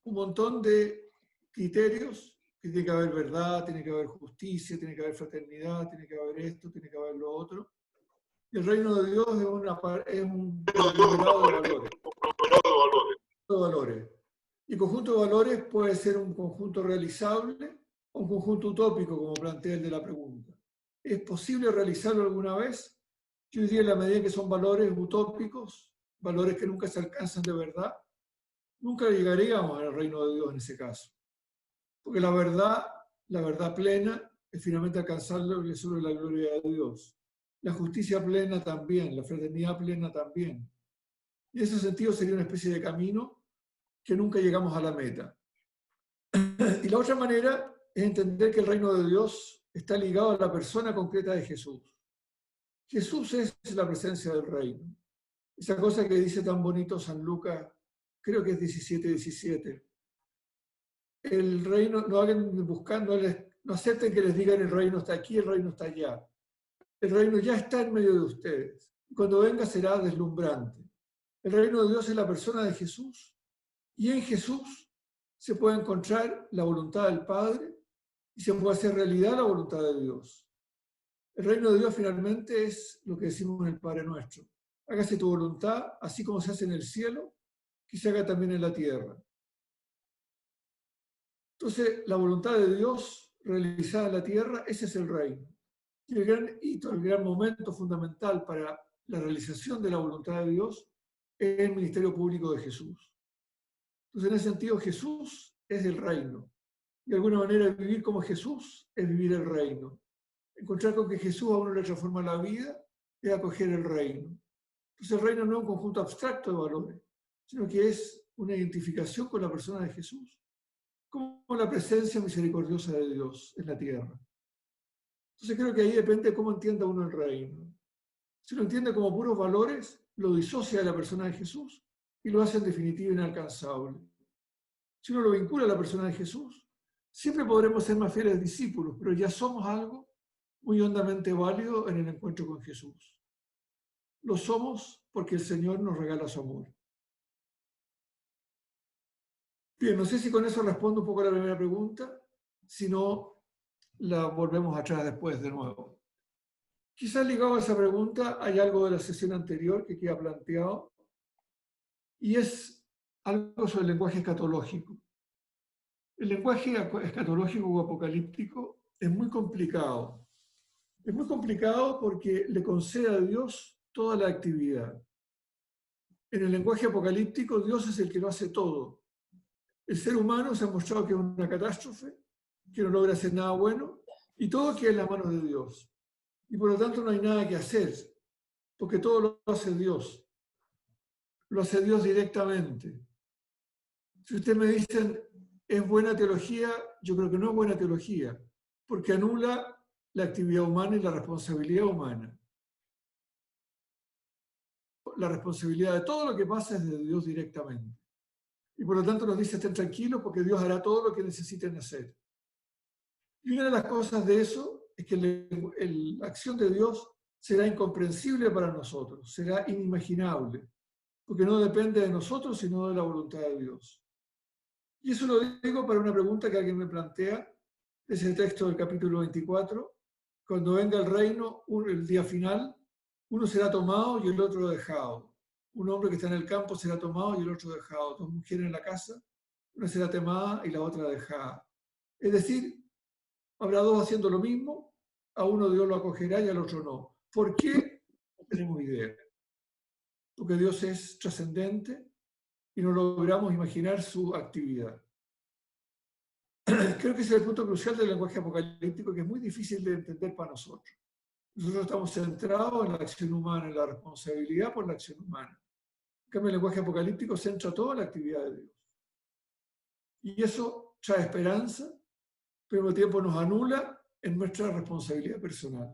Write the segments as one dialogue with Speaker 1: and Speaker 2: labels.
Speaker 1: un montón de criterios, que tiene que haber verdad, tiene que haber justicia, tiene que haber fraternidad, tiene que haber esto, tiene que haber lo otro. Y el reino de Dios es un conglomerado de valores. Y conjunto de valores puede ser un conjunto realizable o un conjunto utópico, como plantea el de la pregunta. ¿Es posible realizarlo alguna vez? Yo diría, en la medida que son valores utópicos, valores que nunca se alcanzan de verdad, nunca llegaríamos al reino de Dios en ese caso. Porque la verdad plena, es finalmente alcanzarlo sobre la gloria de Dios. La justicia plena también, la fraternidad plena también. Y en ese sentido sería una especie de camino que nunca llegamos a la meta. Y la otra manera es entender que el reino de Dios está ligado a la persona concreta de Jesús. Jesús es la presencia del reino. Esa cosa que dice tan bonito San Lucas, creo que es 17:17. El reino, no hagan buscando, no acepten que les digan el reino está aquí, el reino está allá. El reino ya está en medio de ustedes. Cuando venga será deslumbrante. El reino de Dios es la persona de Jesús y en Jesús se puede encontrar la voluntad del Padre y se puede hacer realidad la voluntad de Dios. El reino de Dios finalmente es lo que decimos en el Padre Nuestro. Hágase tu voluntad, así como se hace en el cielo, que se haga también en la tierra. Entonces, la voluntad de Dios realizada en la tierra, ese es el reino. Y el gran hito, el gran momento fundamental para la realización de la voluntad de Dios es el ministerio público de Jesús. Entonces, en ese sentido, Jesús es el reino. De alguna manera, vivir como Jesús es vivir el reino. Encontrar con que Jesús a uno le transforma la vida es acoger el reino. Entonces, el reino no es un conjunto abstracto de valores, sino que es una identificación con la persona de Jesús, como la presencia misericordiosa de Dios en la tierra. Entonces, creo que ahí depende de cómo entienda uno el reino. Si lo entiende como puros valores, lo disocia de la persona de Jesús y lo hace en definitiva inalcanzable. Si uno lo vincula a la persona de Jesús, siempre podremos ser más fieles discípulos, pero ya somos algo muy hondamente válido en el encuentro con Jesús. Lo somos porque el Señor nos regala su amor. Bien, no sé si con eso respondo un poco a la primera pregunta, si no, la volvemos atrás después de nuevo. Quizás ligado a esa pregunta hay algo de la sesión anterior que queda planteado, y es algo sobre el lenguaje escatológico. El lenguaje escatológico o apocalíptico es muy complicado. Es muy complicado porque le concede a Dios toda la actividad. En el lenguaje apocalíptico, Dios es el que lo hace todo. El ser humano se ha mostrado que es una catástrofe, que no logra hacer nada bueno, y todo queda en las manos de Dios. Y por lo tanto no hay nada que hacer, porque todo lo hace Dios. Lo hace Dios directamente. Si ustedes me dicen, ¿es buena teología? Yo creo que no es buena teología, porque anula la actividad humana y la responsabilidad humana. La responsabilidad de todo lo que pasa es de Dios directamente. Y por lo tanto nos dice, estén tranquilos porque Dios hará todo lo que necesiten hacer. Y una de las cosas de eso es que la acción de Dios será incomprensible para nosotros, será inimaginable, porque no depende de nosotros, sino de la voluntad de Dios. Y eso lo digo para una pregunta que alguien me plantea, es el texto del capítulo 24, cuando venga el reino, el día final, uno será tomado y el otro dejado. Un hombre que está en el campo será tomado y el otro dejado. Dos mujeres en la casa, una será tomada y la otra dejada. Es decir, habrá dos haciendo lo mismo, a uno Dios lo acogerá y al otro no. ¿Por qué? No tenemos idea. Porque Dios es trascendente y no logramos imaginar su actividad. Creo que ese es el punto crucial del lenguaje apocalíptico, que es muy difícil de entender para nosotros. Nosotros estamos centrados en la acción humana, en la responsabilidad por la acción humana. En cambio, el lenguaje apocalíptico centra toda la actividad de Dios. Y eso trae esperanza, pero al mismo tiempo nos anula en nuestra responsabilidad personal.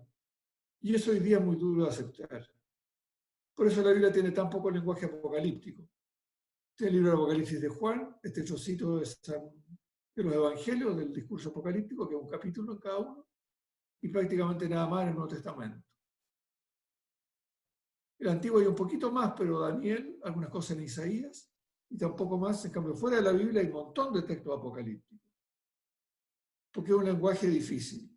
Speaker 1: Y eso hoy día es muy duro de aceptar. Por eso la Biblia tiene tan poco lenguaje apocalíptico. Tiene el libro de Apocalipsis de Juan, este trocito de los evangelios, del discurso apocalíptico, que es un capítulo en cada uno, y prácticamente nada más en el Nuevo Testamento. El Antiguo hay un poquito más, pero Daniel, algunas cosas en Isaías, y tampoco más. En cambio, fuera de la Biblia hay un montón de textos apocalípticos, porque es un lenguaje difícil.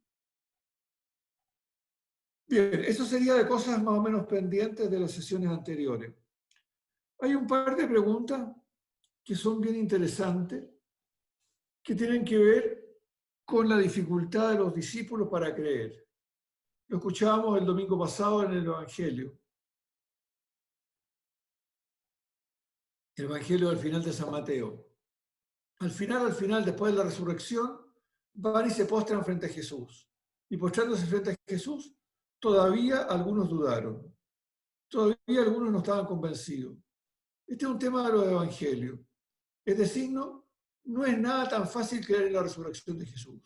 Speaker 1: Bien, eso sería de cosas más o menos pendientes de las sesiones anteriores. Hay un par de preguntas que son bien interesantes, que tienen que ver con la dificultad de los discípulos para creer. Lo escuchábamos el domingo pasado en el Evangelio. El Evangelio del final de San Mateo. Al final, después de la resurrección, van y se postran frente a Jesús. Y postrándose frente a Jesús, todavía algunos dudaron. Todavía algunos no estaban convencidos. Este es un tema de los evangelios. Es decir, no es nada tan fácil creer en la resurrección de Jesús.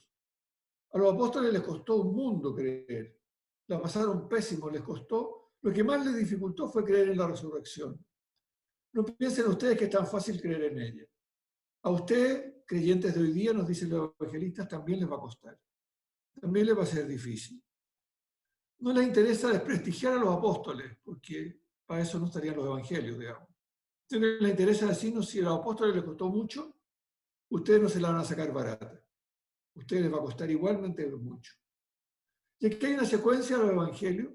Speaker 1: A los apóstoles les costó un mundo creer. La pasaron pésimo, les costó. Lo que más les dificultó fue creer en la resurrección. No piensen ustedes que es tan fácil creer en ella. A ustedes, creyentes de hoy día, nos dicen los evangelistas, también les va a costar. También les va a ser difícil. No les interesa desprestigiar a los apóstoles, porque para eso no estarían los evangelios, digamos. Entonces les interesa decirnos, si a los apóstoles les costó mucho, ustedes no se la van a sacar barata. A ustedes les va a costar igualmente mucho. Y aquí hay una secuencia de los evangelios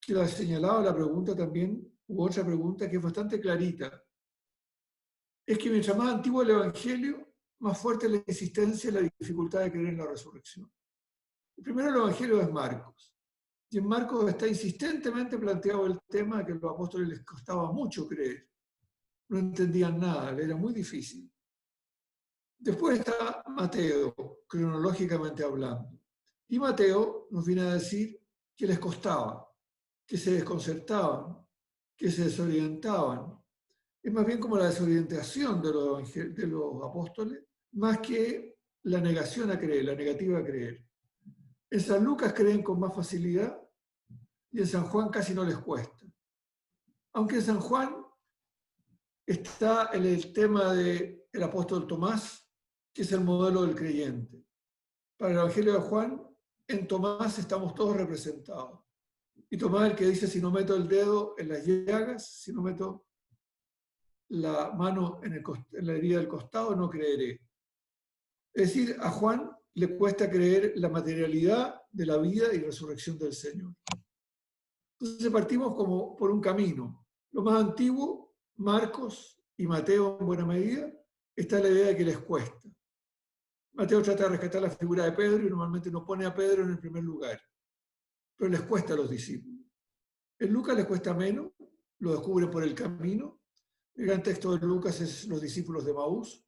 Speaker 1: que la señalaba la pregunta también, u otra pregunta que es bastante clarita. Es que mientras más antiguo el evangelio, más fuerte es la insistencia y la dificultad de creer en la resurrección. El primero el evangelio es Marcos. Y en Marcos está insistentemente planteado el tema de que a los apóstoles les costaba mucho creer. No entendían nada, le era muy difícil. Después está Mateo, cronológicamente hablando. Y Mateo nos viene a decir que les costaba, que se desconcertaban, que se desorientaban. Es más bien como la desorientación de los apóstoles, más que la negación a creer, la negativa a creer. En San Lucas creen con más facilidad y en San Juan casi no les cuesta. Aunque en San Juan está el tema del apóstol Tomás, que es el modelo del creyente. Para el Evangelio de Juan, en Tomás estamos todos representados. Y Tomás el que dice, si no meto el dedo en las llagas, si no meto la mano en la herida del costado, no creeré. Es decir, a Juan le cuesta creer la materialidad de la vida y resurrección del Señor. Entonces partimos como por un camino. Lo más antiguo, Marcos y Mateo en buena medida, está la idea de que les cuesta. Mateo trata de rescatar la figura de Pedro y normalmente no pone a Pedro en el primer lugar, pero les cuesta a los discípulos. En Lucas les cuesta menos, lo descubren por el camino. El gran texto de Lucas es los discípulos de Maús.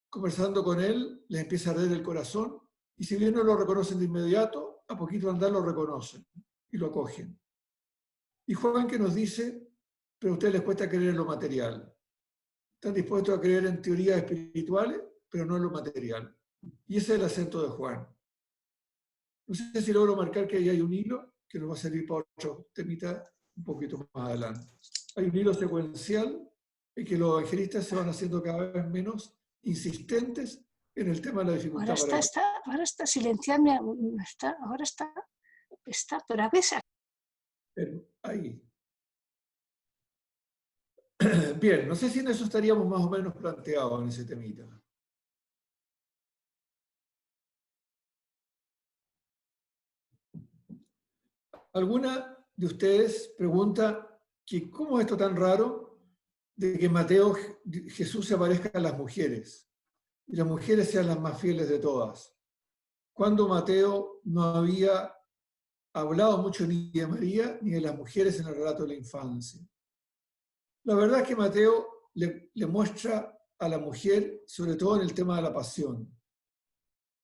Speaker 1: Conversando con él, les empieza a arder el corazón y si bien no lo reconocen de inmediato, a poquito andar lo reconocen y lo acogen. Y Juan que nos dice, pero a ustedes les cuesta creer en lo material. Están dispuestos a creer en teorías espirituales, pero no en lo material. Y ese es el acento de Juan. No sé si logro marcar que ahí hay un hilo que nos va a servir para otro temita un poquito más adelante. Hay un hilo secuencial en que los evangelistas se van haciendo cada vez menos insistentes en el tema de la dificultad.
Speaker 2: Ahora está silenciando, ahora está, pero a veces...
Speaker 1: Ahí. Bien, no sé si en eso estaríamos más o menos planteados en ese temita. ¿Alguna de ustedes pregunta que cómo es esto tan raro de que en Mateo Jesús se aparezca a las mujeres y las mujeres sean las más fieles de todas? Cuando Mateo no había hablado mucho ni de María ni de las mujeres en el relato de la infancia. La verdad es que Mateo le muestra a la mujer, sobre todo en el tema de la pasión.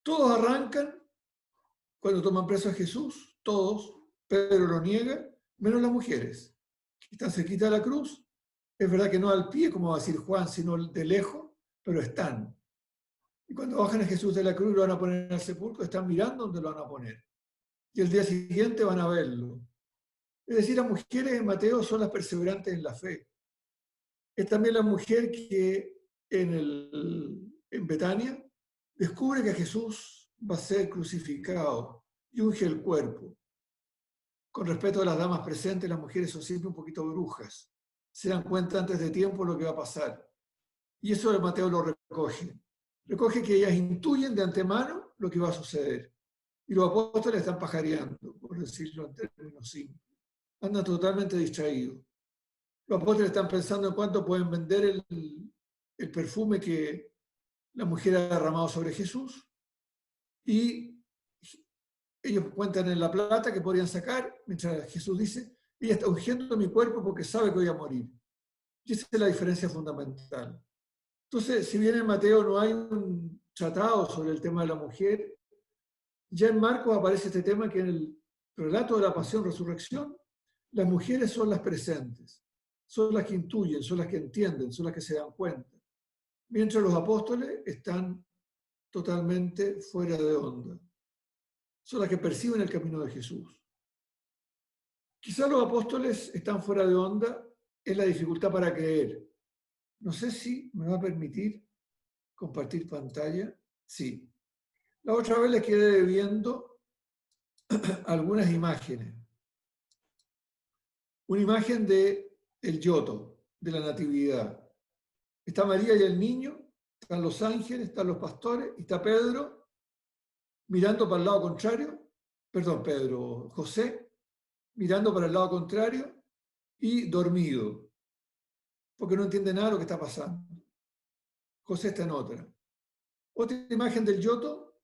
Speaker 1: Todos arrancan cuando toman preso a Jesús, todos. Pedro lo niega, menos las mujeres, que están cerquita de la cruz. Es verdad que no al pie, como va a decir Juan, sino de lejos, pero están. Y cuando bajan a Jesús de la cruz y lo van a poner al sepulcro, están mirando dónde lo van a poner. Y el día siguiente van a verlo. Es decir, las mujeres en Mateo son las perseverantes en la fe. Es también la mujer que en Betania descubre que Jesús va a ser crucificado y unge el cuerpo. Con respecto a las damas presentes, las mujeres son siempre un poquito brujas. Se dan cuenta antes de tiempo lo que va a pasar. Y eso Mateo lo recoge. Recoge que ellas intuyen de antemano lo que va a suceder. Y los apóstoles están pajareando, por decirlo en términos simples. Andan totalmente distraídos. Los apóstoles están pensando en cuánto pueden vender el perfume que la mujer ha derramado sobre Jesús. Y ellos cuentan en la plata que podrían sacar, mientras Jesús dice, ella está ungiendo mi cuerpo porque sabe que voy a morir. Y esa es la diferencia fundamental. Entonces, si bien en Mateo no hay un tratado sobre el tema de la mujer, ya en Marcos aparece este tema que en el relato de la pasión-resurrección, las mujeres son las presentes, son las que intuyen, son las que entienden, son las que se dan cuenta. Mientras los apóstoles están totalmente fuera de onda. Son las que perciben el camino de Jesús. Quizás los apóstoles están fuera de onda en la dificultad para creer. No sé si me va a permitir compartir pantalla. Sí. La otra vez les quedé debiendo algunas imágenes. Una imagen de el Yoto, de la Natividad. Está María y el niño, están los ángeles, están los pastores, y está Pedro mirando para el lado contrario, José mirando para el lado contrario y dormido, porque no entiende nada de lo que está pasando. José está en otra. Otra imagen del Yoto,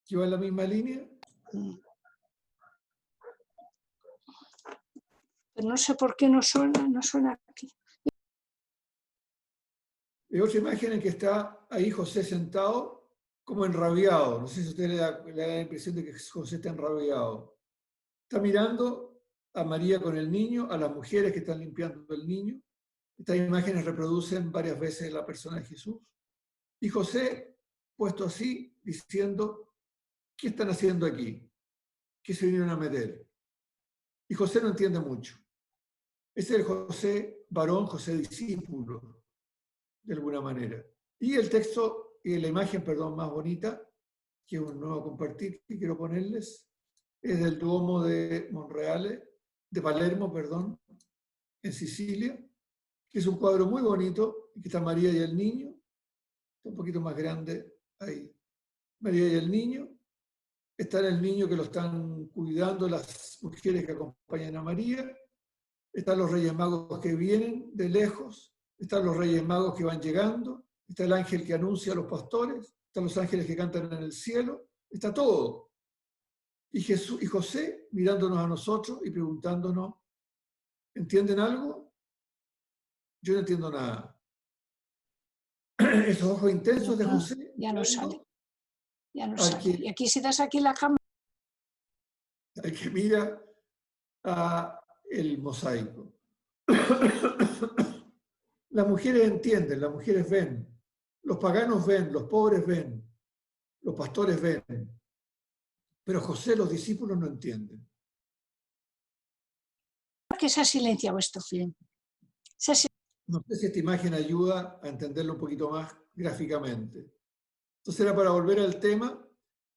Speaker 1: que va en la misma línea.
Speaker 2: Pero no sé por qué no suena aquí.
Speaker 1: Otra imagen en que está ahí José sentado, como enrabiado. No sé si a usted le da la impresión de que José está enrabiado. Está mirando a María con el niño, a las mujeres que están limpiando el niño. Estas imágenes reproducen varias veces la persona de Jesús. Y José, puesto así, diciendo, ¿qué están haciendo aquí? ¿Qué se vinieron a meter? Y José no entiende mucho. Ese es el José varón, José discípulo, de alguna manera. Y el texto, y la imagen, más bonita, que es un nuevo compartir que quiero ponerles, es del Duomo de Palermo, en Sicilia, que es un cuadro muy bonito, que está María y el niño, está un poquito más grande ahí. María y el niño, está el niño que lo están cuidando las mujeres que acompañan a María, están los Reyes Magos que vienen de lejos, están los Reyes Magos que van llegando, está el ángel que anuncia a los pastores, están los ángeles que cantan en el cielo, está todo. Y José mirándonos a nosotros y preguntándonos, ¿entienden algo? Yo no entiendo nada. Esos ojos intensos de José.
Speaker 2: Ya no sale. Ya no sale. Y aquí si das aquí la cámara.
Speaker 1: Al que mira a el mosaico. Las mujeres entienden, las mujeres ven, los paganos ven, los pobres ven, los pastores ven, pero José, los discípulos no entienden.
Speaker 2: ¿Por qué se ha silenciado esto?
Speaker 1: Sí. No sé si esta imagen ayuda a entenderlo un poquito más gráficamente. Entonces era para volver al tema,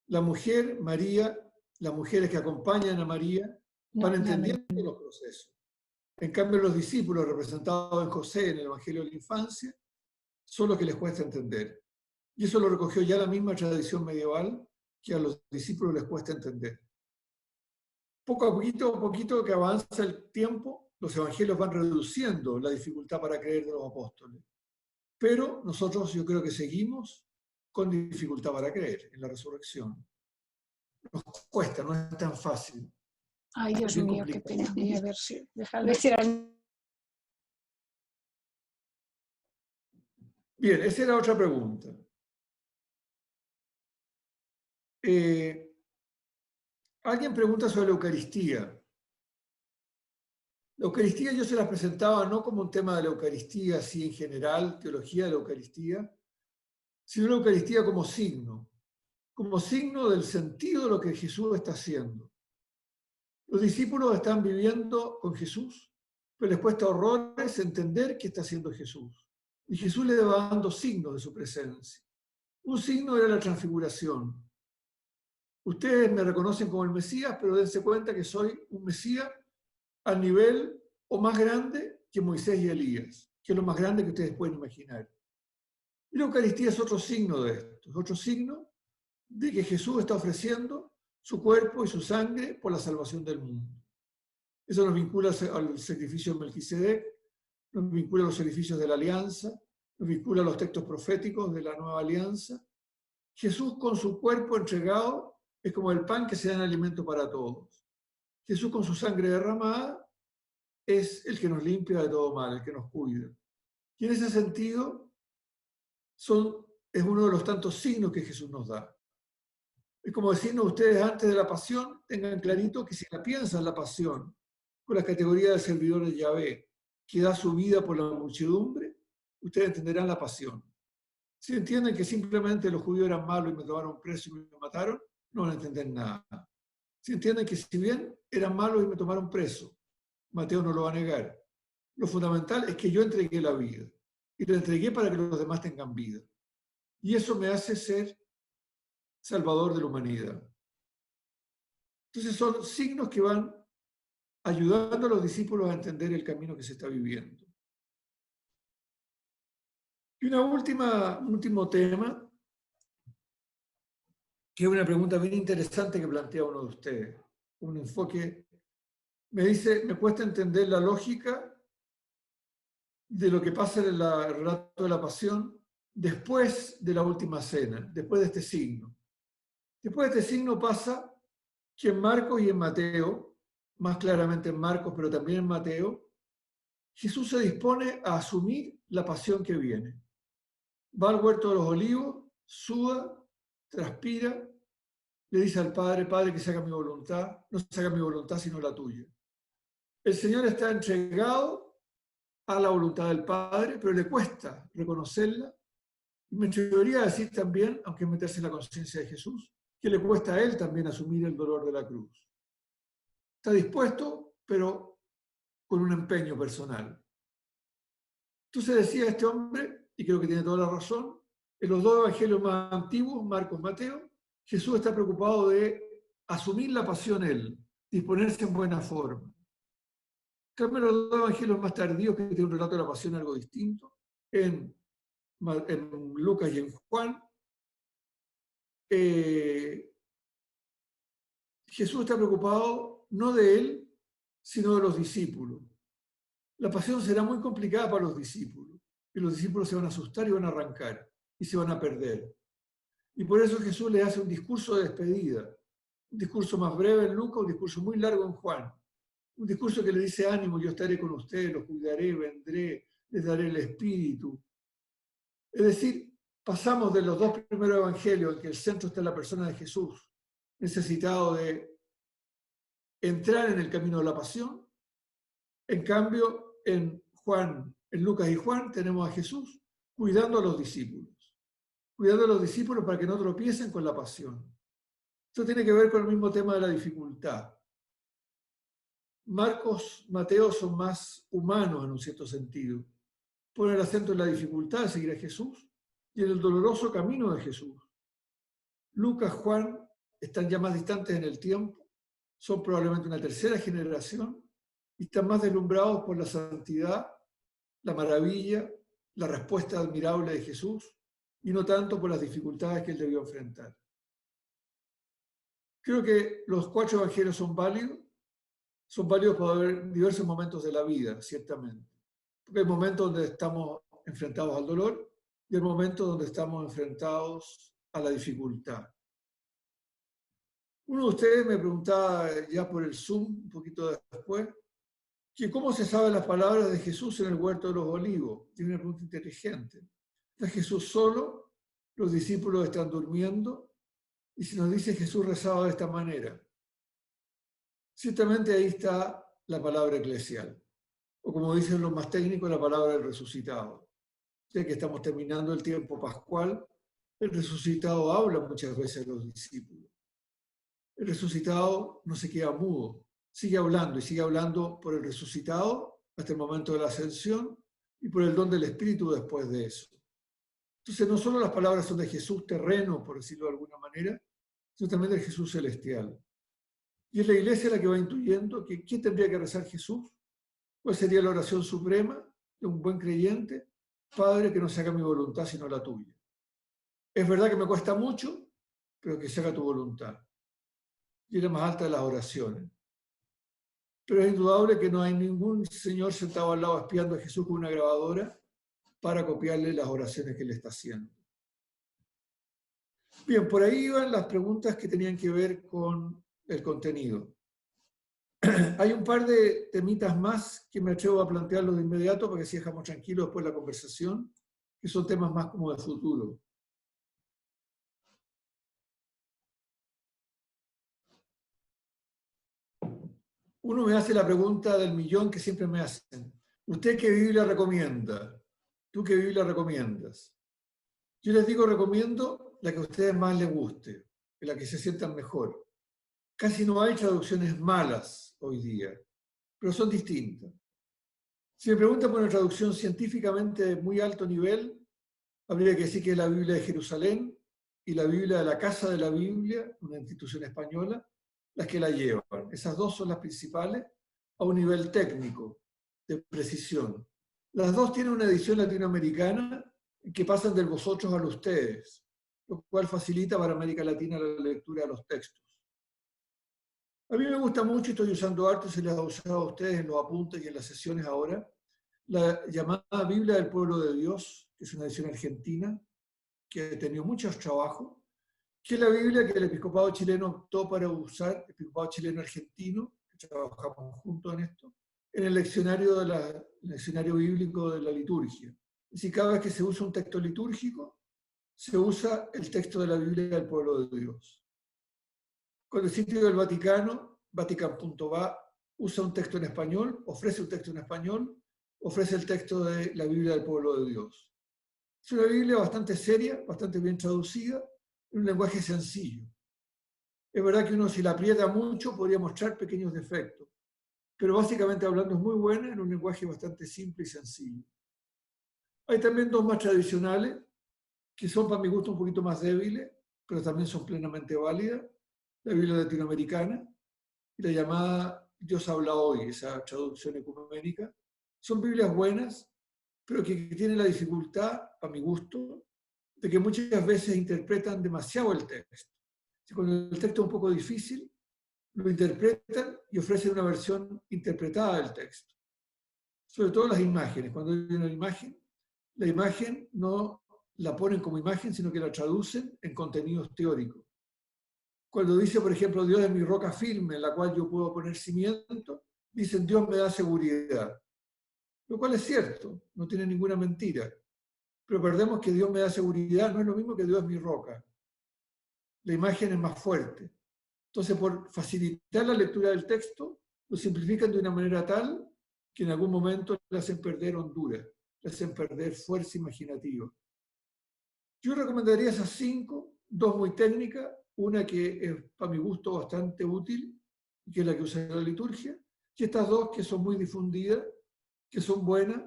Speaker 1: la mujer, María, las mujeres que acompañan a María, van entendiendo los procesos. En cambio, los discípulos representados en José en el Evangelio de la Infancia son los que les cuesta entender. Y eso lo recogió ya la misma tradición medieval, que a los discípulos les cuesta entender. Poco a poquito que avanza el tiempo, los evangelios van reduciendo la dificultad para creer de los apóstoles. Pero nosotros yo creo que seguimos con dificultad para creer en la resurrección. Nos cuesta, no es tan fácil.
Speaker 2: Ay, Dios mío, qué pena. Voy a ver si dejar de decir.
Speaker 1: Bien, esa era otra pregunta. Alguien pregunta sobre la Eucaristía. La Eucaristía yo se la presentaba no como un tema de la Eucaristía, así en general, teología de la Eucaristía, sino la Eucaristía como signo del sentido de lo que Jesús está haciendo. Los discípulos están viviendo con Jesús, pero les cuesta horrores entender qué está haciendo Jesús. Y Jesús les va dando signos de su presencia. Un signo era la transfiguración. Ustedes me reconocen como el Mesías, pero dense cuenta que soy un Mesías al nivel o más grande que Moisés y Elías, que es lo más grande que ustedes pueden imaginar. Y la Eucaristía es otro signo de esto, es otro signo de que Jesús está ofreciendo su cuerpo y su sangre por la salvación del mundo. Eso nos vincula al sacrificio de Melquisedec, nos vincula a los sacrificios de la alianza, nos vincula a los textos proféticos de la nueva alianza. Jesús con su cuerpo entregado es como el pan que se da en alimento para todos. Jesús con su sangre derramada es el que nos limpia de todo mal, el que nos cuida. Y en ese sentido es uno de los tantos signos que Jesús nos da. Es como decirnos ustedes antes de la pasión, tengan clarito que si la piensan la pasión con la categoría de servidor de Yahvé, que da su vida por la muchedumbre, ustedes entenderán la pasión. Si entienden que simplemente los judíos eran malos y me tomaron preso y me mataron, no van a entender nada. Si entienden que si bien eran malos y me tomaron preso, Mateo no lo va a negar. Lo fundamental es que yo entregué la vida y la entregué para que los demás tengan vida. Y eso me hace ser salvador de la humanidad. Entonces son signos que van ayudando a los discípulos a entender el camino que se está viviendo. Y un último tema, que es una pregunta bien interesante que plantea uno de ustedes. Un enfoque, me dice, me cuesta entender la lógica de lo que pasa en el relato de la pasión después de la última cena, después de este signo. Después de este signo pasa que en Marcos y en Mateo, más claramente en Marcos, pero también en Mateo, Jesús se dispone a asumir la pasión que viene. Va al huerto de los olivos, suda, transpira, le dice al Padre, Padre, que se haga mi voluntad, no se haga mi voluntad sino la tuya. El Señor está entregado a la voluntad del Padre, pero le cuesta reconocerla. Y me atrevería a decir también, aunque meterse en la conciencia de Jesús, que le cuesta a Él también asumir el dolor de la cruz. Está dispuesto, pero con un empeño personal. Entonces decía este hombre, y creo que tiene toda la razón, en los dos evangelios más antiguos, Marcos y Mateo, Jesús está preocupado de asumir la pasión Él, disponerse en buena forma. En cambio, los dos evangelios más tardíos, que tienen un relato de la pasión algo distinto, en Lucas y en Juan, Jesús está preocupado no de Él, sino de los discípulos. La pasión será muy complicada para los discípulos, y los discípulos se van a asustar y van a arrancar, y se van a perder. Y por eso Jesús le hace un discurso de despedida, un discurso más breve en Lucas, un discurso muy largo en Juan, un discurso que le dice ánimo, yo estaré con ustedes, los cuidaré, vendré, les daré el Espíritu. Es decir, pasamos de los dos primeros evangelios en que el centro está en la persona de Jesús, necesitado de entrar en el camino de la pasión. En cambio, en Lucas y Juan tenemos a Jesús cuidando a los discípulos para que no tropiecen con la pasión. Esto tiene que ver con el mismo tema de la dificultad. Marcos, Mateo son más humanos en un cierto sentido. Ponen el acento en la dificultad de seguir a Jesús y en el doloroso camino de Jesús. Lucas, Juan están ya más distantes en el tiempo, son probablemente una tercera generación y están más deslumbrados por la santidad, la maravilla, la respuesta admirable de Jesús y no tanto por las dificultades que él debió enfrentar. Creo que los 4 evangelios son válidos para ver diversos momentos de la vida, ciertamente. Porque hay momentos donde estamos enfrentados al dolor y hay momentos donde estamos enfrentados a la dificultad. Uno de ustedes me preguntaba ya por el Zoom, un poquito después, que cómo se saben las palabras de Jesús en el huerto de los olivos. Tiene una pregunta inteligente. ¿Está Jesús solo? ¿Los discípulos están durmiendo? Y si nos dice Jesús rezaba de esta manera. Ciertamente ahí está la palabra eclesial, o como dicen los más técnicos, la palabra del resucitado. Ya que estamos terminando el tiempo pascual, el resucitado habla muchas veces a los discípulos. El resucitado no se queda mudo, sigue hablando y sigue hablando por el resucitado hasta el momento de la ascensión y por el don del Espíritu después de eso. Entonces no solo las palabras son de Jesús terreno, por decirlo de alguna manera, sino también de Jesús celestial. Y es la iglesia la que va intuyendo que ¿qué tendría que rezar Jesús? ¿Cuál sería la oración suprema de un buen creyente? Padre, que no se haga mi voluntad sino la tuya. Es verdad que me cuesta mucho, pero que se haga tu voluntad. Y es la más alta de las oraciones. Pero es indudable que no hay ningún señor sentado al lado espiando a Jesús con una grabadora para copiarle las oraciones que él está haciendo. Bien, por ahí iban las preguntas que tenían que ver con el contenido. Hay un par de temitas más que me atrevo a plantearlos de inmediato para que así dejamos tranquilos después la conversación, que son temas más como de futuro. Uno me hace la pregunta del millón que siempre me hacen. ¿Usted qué Biblia recomienda? ¿Tú qué Biblia recomiendas? Yo les digo, recomiendo la que a ustedes más les guste, la que se sientan mejor. Casi no hay traducciones malas hoy día, pero son distintas. Si me preguntan por una traducción científicamente de muy alto nivel, habría que decir que es la Biblia de Jerusalén y la Biblia de la Casa de la Biblia, una institución española, las que la llevan. Esas dos son las principales a un nivel técnico, de precisión. Las dos tienen una edición latinoamericana que pasan del vosotros al ustedes, lo cual facilita para América Latina la lectura de los textos. A mí me gusta mucho, y estoy usando harto, se les ha usado a ustedes en los apuntes y en las sesiones ahora, la llamada Biblia del Pueblo de Dios, que es una edición argentina, que ha tenido muchos trabajos, que es la Biblia que el episcopado chileno optó para usar, el episcopado chileno argentino, que trabajamos juntos en esto, en el leccionario bíblico de la liturgia. Es decir, cada vez que se usa un texto litúrgico, se usa el texto de la Biblia del Pueblo de Dios. Con el sitio del Vaticano, vatican.va, usa un texto en español, ofrece un texto en español, ofrece el texto de la Biblia del Pueblo de Dios. Es una Biblia bastante seria, bastante bien traducida, en un lenguaje sencillo. Es verdad que uno, si la aprieta mucho, podría mostrar pequeños defectos, pero básicamente hablando es muy buena en un lenguaje bastante simple y sencillo. Hay también dos más tradicionales, que son para mi gusto un poquito más débiles, pero también son plenamente válidas. La Biblia latinoamericana y la llamada Dios habla hoy, esa traducción ecuménica. Son Biblias buenas, pero que tienen la dificultad, a mi gusto, de que muchas veces interpretan demasiado el texto. Cuando el texto es un poco difícil, lo interpretan y ofrecen una versión interpretada del texto. Sobre todo las imágenes. Cuando hay una imagen, la imagen no la ponen como imagen, sino que la traducen en contenidos teóricos. Cuando dice, por ejemplo, Dios es mi roca firme en la cual yo puedo poner cimiento, dicen Dios me da seguridad. Lo cual es cierto, no tiene ninguna mentira. Pero perdemos que Dios me da seguridad, no es lo mismo que Dios es mi roca. La imagen es más fuerte. Entonces, por facilitar la lectura del texto, lo simplifican de una manera tal que en algún momento le hacen perder hondura, le hacen perder fuerza imaginativa. Yo recomendaría esas 5, 2 muy técnicas, una que es para mi gusto bastante útil, que es la que usa en la liturgia, y estas 2 que son muy difundidas, que son buenas,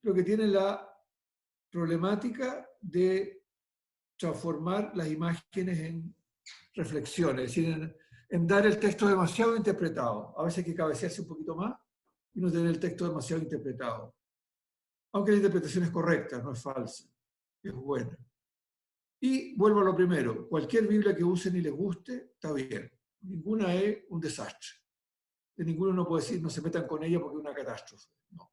Speaker 1: pero que tienen la problemática de transformar las imágenes en reflexiones, es decir, en dar el texto demasiado interpretado. A veces hay que cabecearse un poquito más y no tener el texto demasiado interpretado. Aunque la interpretación es correcta, no es falsa, es buena. Y vuelvo a lo primero, cualquier Biblia que usen y les guste, está bien. Ninguna es un desastre. De ninguna uno puede decir no se metan con ella porque es una catástrofe. No.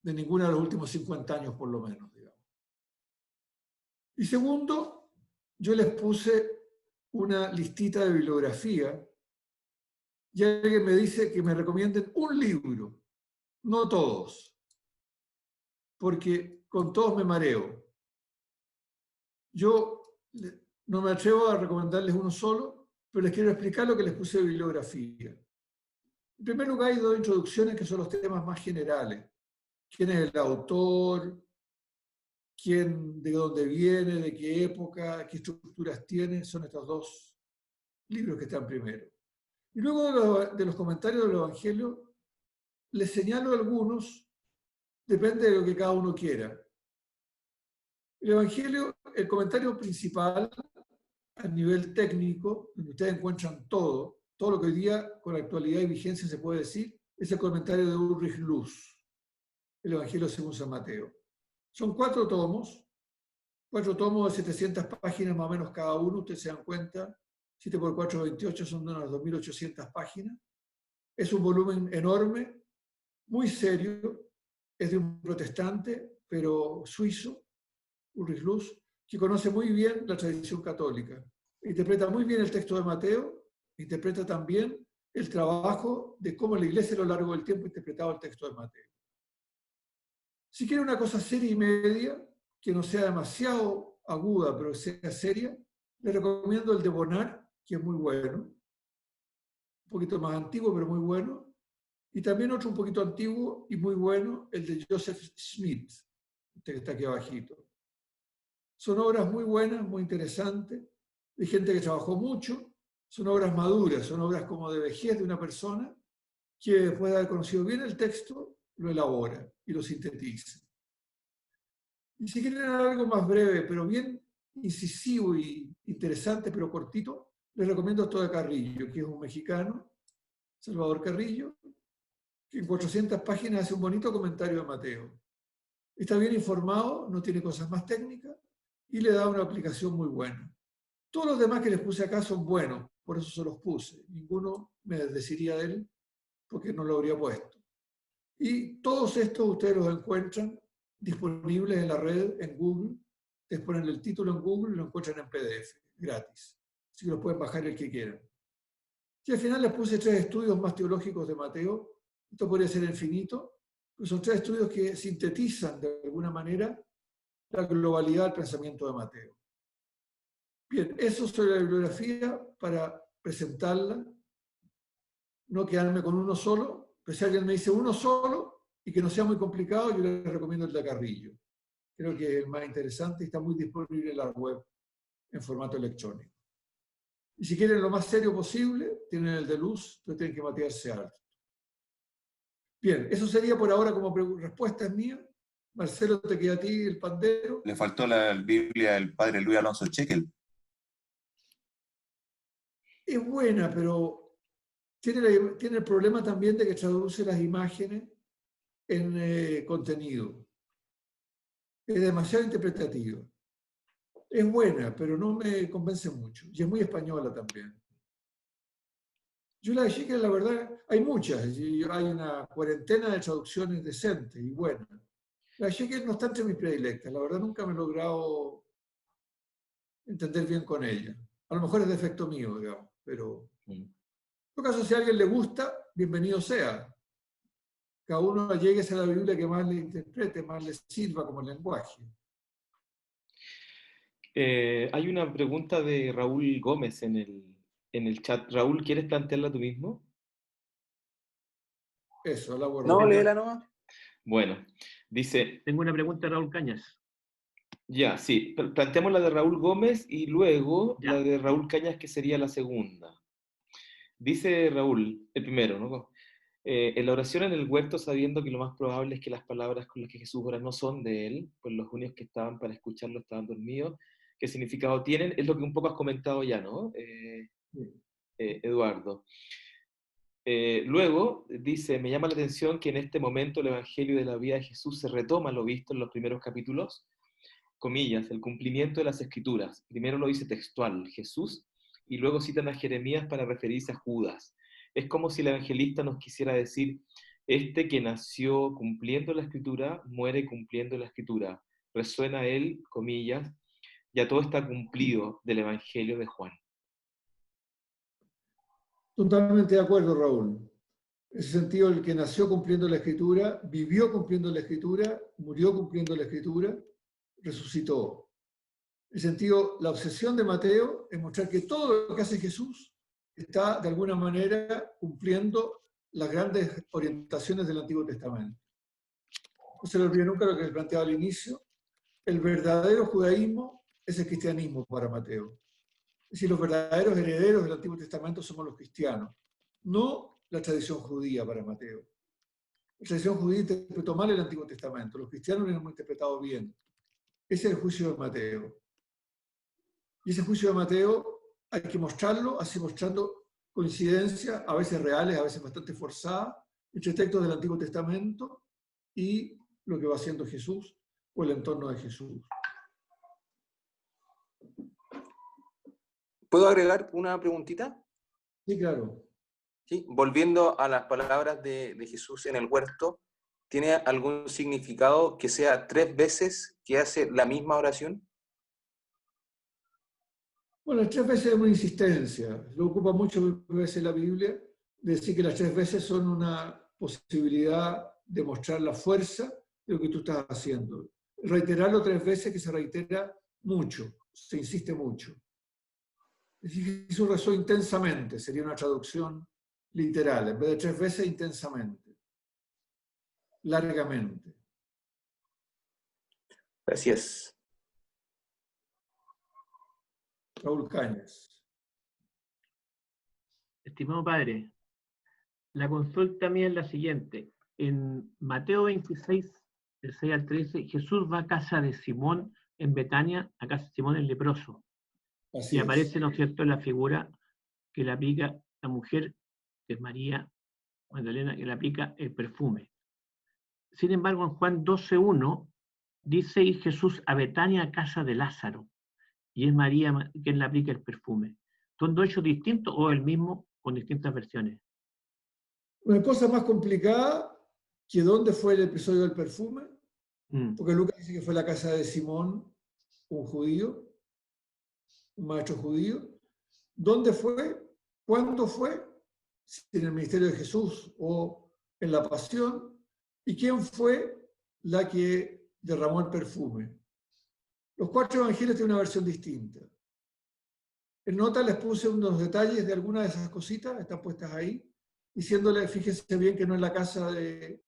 Speaker 1: De ninguna de los últimos 50 años por lo menos, digamos. Y segundo, yo les puse una listita de bibliografía y alguien me dice que me recomienden un libro, no todos, porque con todos me mareo. Yo no me atrevo a recomendarles uno solo, pero les quiero explicar lo que les puse de bibliografía. En primer lugar, hay 2 introducciones que son los temas más generales. ¿Quién es el autor? ¿Quién, de dónde viene? ¿De qué época? ¿Qué estructuras tiene? Son estos 2 libros que están primero. Y luego de los comentarios del Evangelio, les señalo algunos, depende de lo que cada uno quiera. El Evangelio, el comentario principal, a nivel técnico, donde ustedes encuentran todo lo que hoy día con actualidad y vigencia se puede decir, es el comentario de Ulrich Luz, el Evangelio según San Mateo. Son 4 tomos de 700 páginas más o menos cada uno, ustedes se dan cuenta, 7 por 4, 28, son de unas 2.800 páginas. Es un volumen enorme, muy serio, es de un protestante, pero suizo, Ulrich Luz, que conoce muy bien la tradición católica. Interpreta muy bien el texto de Mateo, interpreta también el trabajo de cómo la Iglesia a lo largo del tiempo ha interpretado el texto de Mateo. Si quiere una cosa seria y media, que no sea demasiado aguda, pero sea seria, le recomiendo el de Bonnard, que es muy bueno, un poquito más antiguo, pero muy bueno, y también otro un poquito antiguo y muy bueno, el de Joseph Smith, este que está aquí abajito. Son obras muy buenas, muy interesantes, de gente que trabajó mucho, son obras maduras, son obras como de vejez de una persona que después de haber conocido bien el texto, lo elabora y lo sintetiza. Y si quieren algo más breve, pero bien incisivo y interesante, pero cortito, les recomiendo esto de Carrillo, que es un mexicano, Salvador Carrillo, que en 400 páginas hace un bonito comentario de Mateo. Está bien informado, no tiene cosas más técnicas y le da una aplicación muy buena. Todos los demás que les puse acá son buenos, por eso se los puse. Ninguno me desdeciría de él porque no lo habría puesto. Y todos estos ustedes los encuentran disponibles en la red, en Google. Les ponen el título en Google y lo encuentran en PDF, gratis. Así que lo pueden bajar el que quieran. Y al final les puse 3 estudios más teológicos de Mateo. Esto podría ser infinito, pero son 3 estudios que sintetizan de alguna manera la globalidad del pensamiento de Mateo. Bien, eso sobre la bibliografía para presentarla, no quedarme con uno solo, pero si alguien me dice uno solo y que no sea muy complicado, yo les recomiendo el de Carrillo. Creo que es el más interesante y está muy disponible en la web en formato electrónico. Y si quieren lo más serio posible, tienen el de Luz, pero tienen que matearse alto. Bien, eso sería por ahora como respuesta mía. Marcelo, te queda a ti el pandero.
Speaker 3: Le faltó la Biblia del padre Luis Alonso Chequel.
Speaker 1: Es buena, pero tiene el problema también de que traduce las imágenes en contenido. Es demasiado interpretativa. Es buena, pero no me convence mucho. Y es muy española también. Yo la de Chequel, la verdad, hay muchas. Y hay una cuarentena de traducciones decentes y buenas. La de Chequel no está entre mis predilectas. La verdad, nunca me he logrado entender bien con ella. A lo mejor es defecto mío, digamos, pero en todo caso, si a alguien le gusta, bienvenido sea. Cada uno llegue a la Biblia que más le interprete, más le sirva como lenguaje.
Speaker 4: Hay una pregunta de Raúl Gómez en el chat. Raúl, ¿quieres plantearla tú mismo?
Speaker 1: Eso, la guardo.
Speaker 5: No, léela nomás.
Speaker 4: Bueno, dice...
Speaker 6: Tengo una pregunta de Raúl Cañas.
Speaker 4: Ya, sí. Planteamos la de Raúl Gómez y luego
Speaker 6: Ya.
Speaker 4: la de Raúl Cañas, que sería la segunda. Dice Raúl, el primero, ¿no? En la oración en el huerto, sabiendo que lo más probable es que las palabras con las que Jesús ora no son de él, pues los únicos que estaban para escucharlo estaban dormidos, ¿qué significado tienen? Es lo que un poco has comentado ya, ¿no? Eduardo. Luego dice, me llama la atención que en este momento el Evangelio de la vida de Jesús se retoma lo visto en los primeros capítulos, comillas, el cumplimiento de las Escrituras. Primero lo dice textual, Jesús, y luego citan a Jeremías para referirse a Judas. Es como si el evangelista nos quisiera decir, este que nació cumpliendo la Escritura, muere cumpliendo la Escritura. Resuena él, comillas, ya todo está cumplido del Evangelio de Juan.
Speaker 1: Totalmente de acuerdo, Raúl. En ese sentido, el que nació cumpliendo la Escritura, vivió cumpliendo la Escritura, murió cumpliendo la Escritura, resucitó. En ese sentido, la obsesión de Mateo es mostrar que todo lo que hace Jesús está, de alguna manera, cumpliendo las grandes orientaciones del Antiguo Testamento. No se le olvide nunca lo que les planteaba al inicio. El verdadero judaísmo es el cristianismo para Mateo. Es decir, los verdaderos herederos del Antiguo Testamento somos los cristianos, no la tradición judía para Mateo. La tradición judía interpretó mal el Antiguo Testamento, los cristianos lo hemos interpretado bien. Ese es el juicio de Mateo. Y ese juicio de Mateo hay que mostrarlo, así mostrando coincidencias, a veces reales, a veces bastante forzadas, entre textos del Antiguo Testamento y lo que va haciendo Jesús o el entorno de Jesús.
Speaker 5: ¿Puedo agregar una preguntita?
Speaker 1: Sí, claro.
Speaker 5: ¿Sí? Volviendo a las palabras de Jesús en el huerto, ¿tiene algún significado que sea 3 veces que hace la misma oración?
Speaker 1: Bueno, las 3 veces es una insistencia. Lo ocupa mucho veces la Biblia, decir que las 3 veces son una posibilidad de mostrar la fuerza de lo que tú estás haciendo. Reiterarlo 3 veces que se reitera mucho, se insiste mucho. Es decir, Jesús rezó intensamente, sería una traducción literal, en vez de 3 veces, intensamente, largamente.
Speaker 5: Gracias.
Speaker 1: Raúl Cañas.
Speaker 6: Estimado padre, la consulta mía es la siguiente. En Mateo 26, del 6 al 13, Jesús va a casa de Simón en Betania, a casa de Simón el leproso.
Speaker 1: Así
Speaker 6: Y
Speaker 1: es.
Speaker 6: aparece, ¿no es cierto?, la figura que le aplica la mujer, que es María Magdalena, que le aplica el perfume. Sin embargo, en Juan 12:1 dice ir Jesús a Betania, a casa de Lázaro, y es María quien le aplica el perfume. ¿Son 2 hechos distintos o el mismo con distintas versiones?
Speaker 1: Una cosa más complicada que dónde fue el episodio del perfume, porque Lucas dice que fue la casa de Simón, un judío, un maestro judío. ¿Dónde fue? ¿Cuándo fue? Si en el ministerio de Jesús o en la pasión. ¿Y quién fue la que derramó el perfume? Los 4 evangelios tienen una versión distinta. En nota les puse unos detalles de algunas de esas cositas, están puestas ahí, diciéndole, fíjense bien que no es la casa de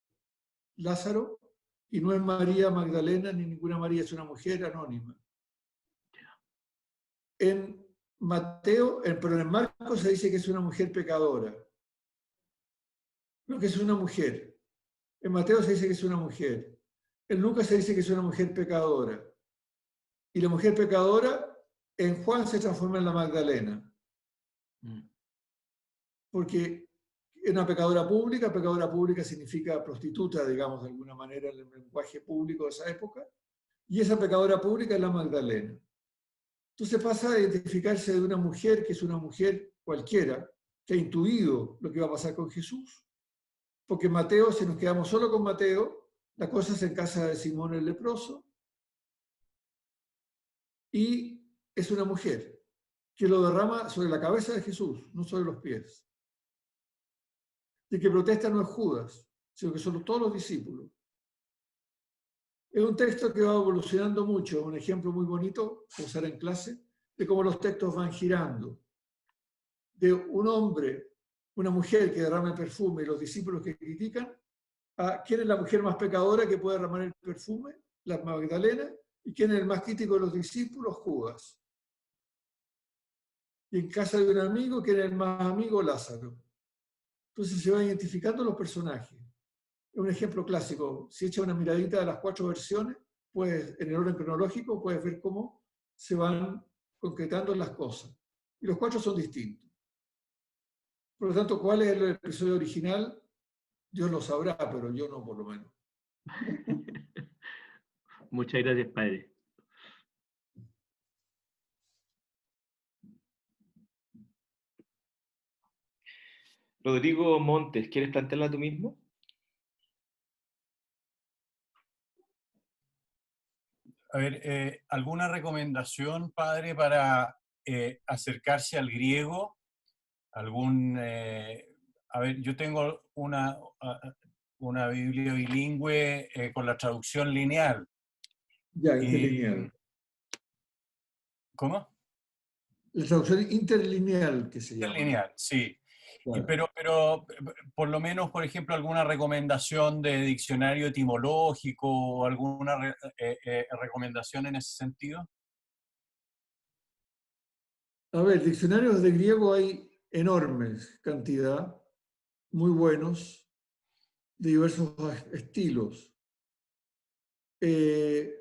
Speaker 1: Lázaro y no es María Magdalena ni ninguna María, es una mujer anónima. En Mateo, pero en Marcos se dice que es una mujer pecadora. No, que es una mujer. En Mateo se dice que es una mujer. En Lucas se dice que es una mujer pecadora. Y la mujer pecadora en Juan se transforma en la Magdalena. Porque es una pecadora pública significa prostituta, digamos, de alguna manera, en el lenguaje público de esa época. Y esa pecadora pública es la Magdalena. Entonces pasa a identificarse de una mujer que es una mujer cualquiera, que ha intuido lo que iba a pasar con Jesús. Porque Mateo, si nos quedamos solo con Mateo, la cosa es en casa de Simón el leproso, y es una mujer que lo derrama sobre la cabeza de Jesús, no sobre los pies. Y que protesta no es Judas, sino que son todos los discípulos. Es un texto que va evolucionando mucho, un ejemplo muy bonito, que usar en clase, de cómo los textos van girando. De un hombre, una mujer que derrama el perfume y los discípulos que critican, a quién es la mujer más pecadora que puede derramar el perfume, la Magdalena, y quién es el más crítico de los discípulos, Judas. Y en casa de un amigo, quién es el más amigo, Lázaro. Entonces se van identificando los personajes. Es un ejemplo clásico. Si echa una miradita a las 4 versiones, pues en el orden cronológico puedes ver cómo se van concretando las cosas. Y los 4 son distintos. Por lo tanto, ¿cuál es el episodio original? Dios lo sabrá, pero yo no, por lo menos.
Speaker 6: Muchas gracias, padre.
Speaker 4: Rodrigo Montes, ¿quieres plantearla tú mismo?
Speaker 7: A ver, ¿alguna recomendación, padre, para acercarse al griego? A ver, yo tengo una Biblia bilingüe con la traducción lineal.
Speaker 1: Ya, interlineal.
Speaker 7: ¿Cómo?
Speaker 1: La traducción interlineal, que se llama.
Speaker 7: Interlineal, sí.
Speaker 1: Claro.
Speaker 7: Pero por lo menos, por ejemplo, alguna recomendación de diccionario etimológico o alguna recomendación en ese sentido.
Speaker 1: A ver, diccionarios de griego hay enormes cantidad, muy buenos, de diversos estilos. El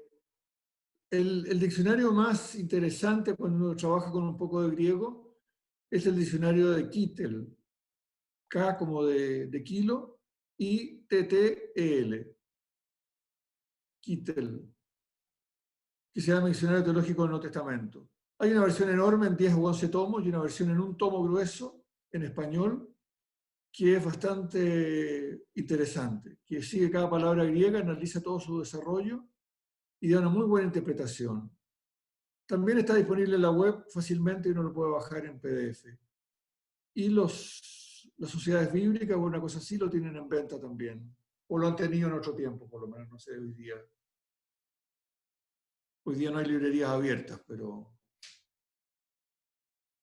Speaker 1: diccionario más interesante cuando uno trabaja con un poco de griego es el diccionario de Kittel. K como de kilo Kittel, Kittel, que se llama Diccionario Teológico del Nuevo Testamento. Hay una versión enorme en 10 o 11 tomos y una versión en un tomo grueso en español que es bastante interesante, que sigue cada palabra griega, analiza todo su desarrollo y da una muy buena interpretación. También está disponible en la web fácilmente y uno lo puede bajar en PDF. Y las sociedades bíblicas o una cosa así lo tienen en venta también. O lo han tenido en otro tiempo, por lo menos, no sé, hoy día. Hoy día no hay librerías abiertas, pero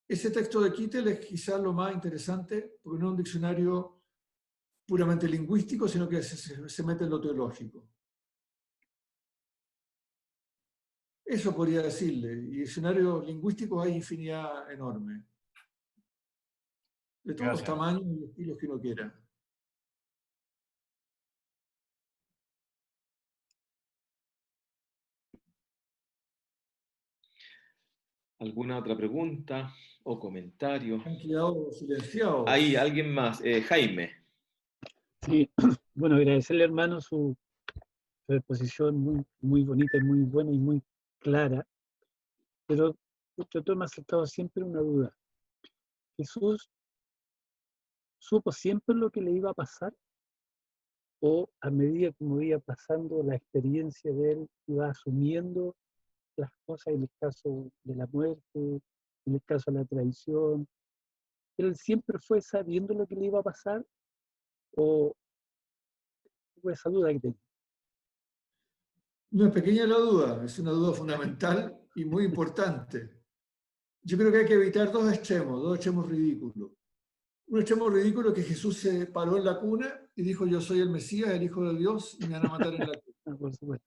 Speaker 1: ese texto de Kittel es quizás lo más interesante, porque no es un diccionario puramente lingüístico, sino que se mete en lo teológico. Eso podría decirle. Y diccionarios lingüísticos hay infinidad enorme. De todos los
Speaker 7: Gracias.
Speaker 1: tamaños y estilos que uno quiera.
Speaker 4: ¿Alguna otra pregunta o comentario?
Speaker 1: Han quedado silenciados.
Speaker 4: Hay alguien más, Jaime.
Speaker 8: Sí, bueno, agradecerle, hermano, su exposición muy bonita, muy buena y muy clara. Pero usted me ha acercado siempre una duda. ¿Jesús supo siempre lo que le iba a pasar? ¿O a medida como iba pasando la experiencia de él, iba asumiendo las cosas en el caso de la muerte, en el caso de la traición? ¿Él siempre fue sabiendo lo que le iba a pasar? ¿O fue esa duda que tenía?
Speaker 1: No es pequeña la duda, es una duda fundamental y muy importante. Yo creo que hay que evitar dos extremos ridículos. Un extremo ridículo es que Jesús se paró en la cuna y dijo: yo soy el Mesías, el Hijo de Dios, y me van a matar en la cruz.
Speaker 8: Por supuesto.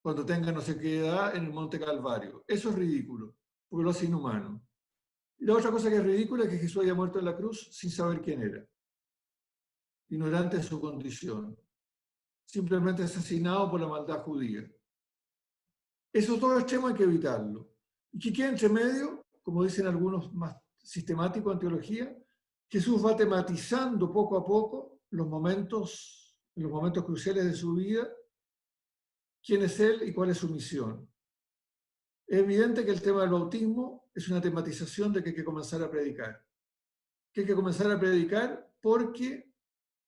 Speaker 1: Cuando tenga no sé qué edad en el Monte Calvario. Eso es ridículo, porque lo hace inhumano. Y la otra cosa que es ridícula es que Jesús haya muerto en la cruz sin saber quién era, ignorante de su condición, simplemente asesinado por la maldad judía. Esos dos extremos hay que evitarlo. Y que quede entre medio, como dicen algunos más sistemáticos en teología, Jesús va tematizando poco a poco los momentos cruciales de su vida, quién es Él y cuál es su misión. Es evidente que el tema del bautismo es una tematización de que hay que comenzar a predicar. Que hay que comenzar a predicar porque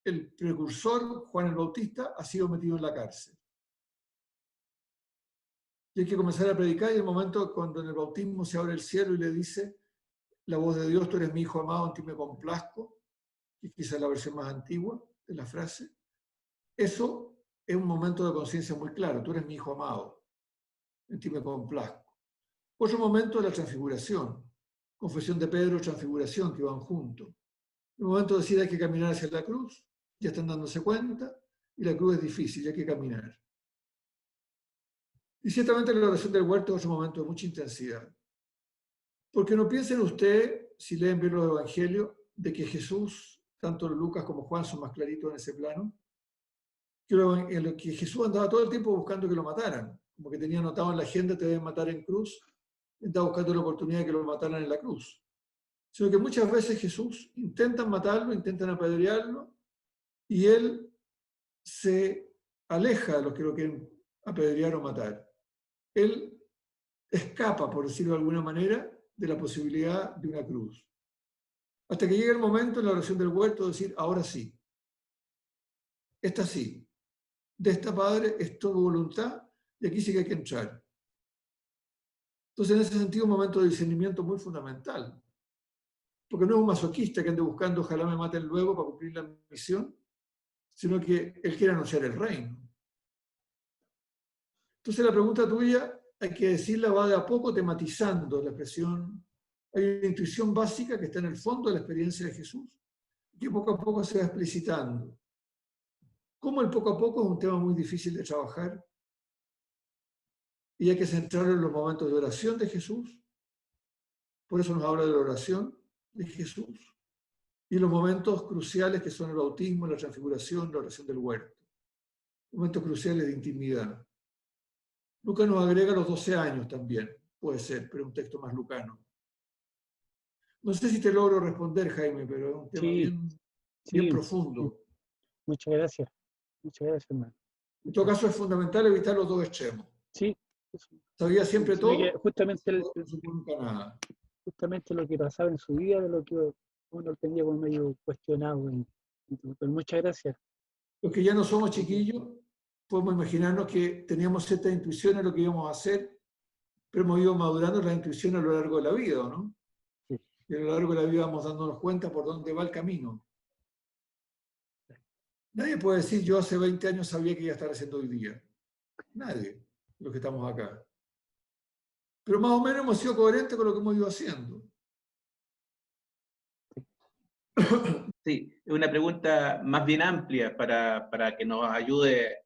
Speaker 1: el precursor, Juan el Bautista, ha sido metido en la cárcel. Y hay que comenzar a predicar, y el momento cuando en el bautismo se abre el cielo y le dice la voz de Dios: tú eres mi hijo amado, en ti me complazco, que quizás es la versión más antigua de la frase. Eso es un momento de conciencia muy claro: tú eres mi hijo amado, en ti me complazco. Otro momento es la transfiguración, confesión de Pedro, transfiguración, que van juntos. El momento de decir hay que caminar hacia la cruz, ya están dándose cuenta, y la cruz es difícil, hay que caminar. Y ciertamente la oración del huerto es otro momento de mucha intensidad. Porque no piensen ustedes, si leen bien los evangelios, de que Jesús, tanto Lucas como Juan son más claritos en ese plano, que Jesús andaba todo el tiempo buscando que lo mataran, como que tenía anotado en la agenda: te deben matar en cruz, estaba buscando la oportunidad de que lo mataran en la cruz. Sino que muchas veces Jesús intentan matarlo, intentan apedrearlo, y él se aleja de los que lo quieren apedrear o matar. Él escapa, por decirlo de alguna manera, de la posibilidad de una cruz. Hasta que llega el momento en la oración del huerto de decir: ahora sí, esta sí, de esta Padre es tu voluntad, y aquí sí que hay que entrar. Entonces, en ese sentido, un momento de discernimiento muy fundamental. Porque no es un masoquista que ande buscando ojalá me maten luego para cumplir la misión, sino que él quiere anunciar el reino. Entonces, la pregunta tuya, hay que decirla, va de a poco tematizando la expresión. Hay una intuición básica que está en el fondo de la experiencia de Jesús, que poco a poco se va explicitando. Como el poco a poco es un tema muy difícil de trabajar, y hay que centrarlo en los momentos de oración de Jesús. Por eso nos habla de la oración de Jesús, y los momentos cruciales que son el bautismo, la transfiguración, la oración del huerto. Momentos cruciales de intimidad. Lucas nos agrega los 12 años también, puede ser, pero es un texto más lucano. No sé si te logro responder, Jaime, pero es un tema bien
Speaker 8: Sí,
Speaker 1: profundo.
Speaker 8: Muchas gracias. Muchas gracias, hermano.
Speaker 1: En todo caso, es fundamental evitar los dos extremos.
Speaker 8: Sí, eso.
Speaker 1: Sabía siempre
Speaker 8: Se ve
Speaker 1: todo,
Speaker 8: que justamente,
Speaker 1: no supo nunca nada.
Speaker 8: justamente lo que pasaba en su vida, de lo que uno tenía como medio cuestionado. Pero muchas gracias.
Speaker 1: Los que ya no somos chiquillos, podemos imaginarnos que teníamos ciertas intuiciones de lo que íbamos a hacer, pero hemos ido madurando las intuiciones a lo largo de la vida, ¿o no?
Speaker 8: Sí.
Speaker 1: Y a lo largo de la vida vamos dándonos cuenta por dónde va el camino. Nadie puede decir, yo hace 20 años sabía que iba a estar haciendo hoy día. Nadie, los que estamos acá. Pero más o menos hemos sido coherentes con lo que hemos ido haciendo.
Speaker 9: Sí, es una pregunta más bien amplia para que nos ayude,